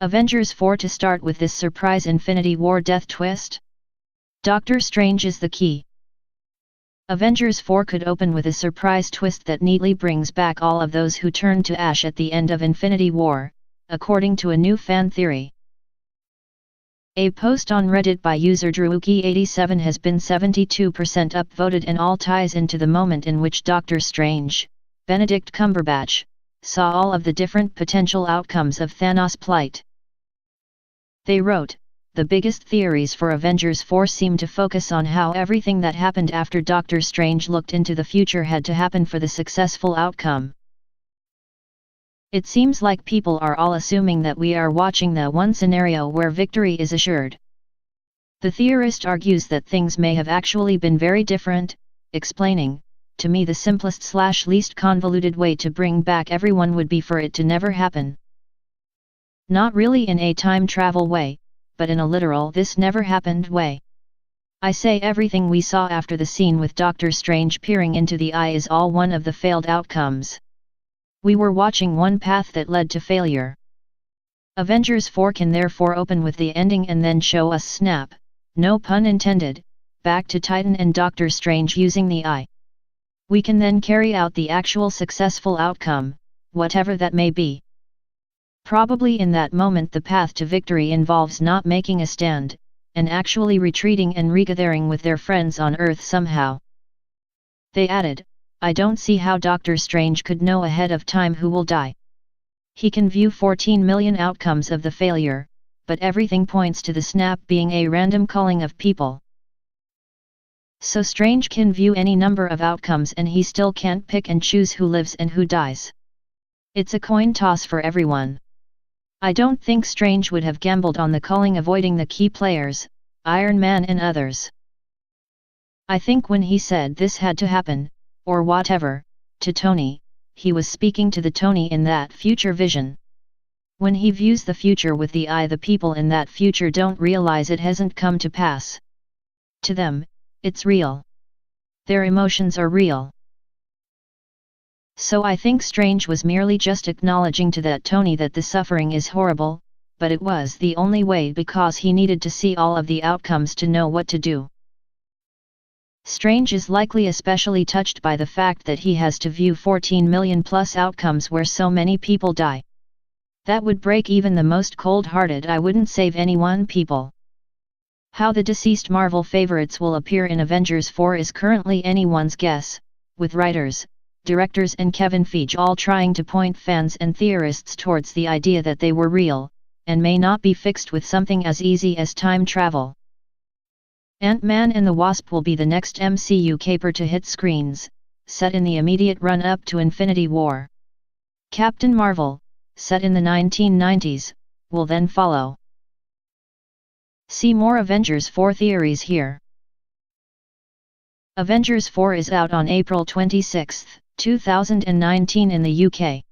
Avengers 4 to start with this surprise Infinity War death twist? Doctor Strange is the key. Avengers 4 could open with a surprise twist that neatly brings back all of those who turned to ash at the end of Infinity War, according to a new fan theory. A post on Reddit by user DrewKey87 has been 72% upvoted and all ties into the moment in which Doctor Strange, Benedict Cumberbatch, saw all of the different potential outcomes of Thanos' plight. They wrote, the biggest theories for Avengers 4 seem to focus on how everything that happened after Doctor Strange looked into the future had to happen for the successful outcome. It seems like people are all assuming that we are watching the one scenario where victory is assured. The theorist argues that things may have actually been very different, explaining, to me the simplest/least convoluted way to bring back everyone would be for it to never happen. Not really in a time travel way, but in a literal this never happened way. I say everything we saw after the scene with Doctor Strange peering into the eye is all one of the failed outcomes. We were watching one path that led to failure. Avengers 4 can therefore open with the ending and then show us snap, no pun intended, back to Titan and Doctor Strange using the eye. We can then carry out the actual successful outcome, whatever that may be. Probably in that moment the path to victory involves not making a stand, and actually retreating and regathering with their friends on Earth somehow. They added, I don't see how Doctor Strange could know ahead of time who will die. He can view 14 million outcomes of the failure, but everything points to the snap being a random culling of people. So Strange can view any number of outcomes and he still can't pick and choose who lives and who dies. It's a coin toss for everyone. I don't think Strange would have gambled on the culling avoiding the key players, Iron Man and others. I think when he said this had to happen, or whatever, to Tony, he was speaking to the Tony in that future vision. When he views the future with the eye, the people in that future don't realize it hasn't come to pass. To them, it's real. Their emotions are real. So I think Strange was merely just acknowledging to that Tony that the suffering is horrible, but it was the only way because he needed to see all of the outcomes to know what to do. Strange is likely especially touched by the fact that he has to view 14 million plus outcomes where so many people die. That would break even the most cold-hearted I wouldn't save anyone people. How the deceased Marvel favorites will appear in Avengers 4 is currently anyone's guess, with writers, directors and Kevin Feige all trying to point fans and theorists towards the idea that they were real, and may not be fixed with something as easy as time travel. Ant-Man and the Wasp will be the next MCU caper to hit screens, set in the immediate run-up to Infinity War. Captain Marvel, set in the 1990s, will then follow. See more Avengers 4 theories here. Avengers 4 is out on April 26, 2019 in the UK.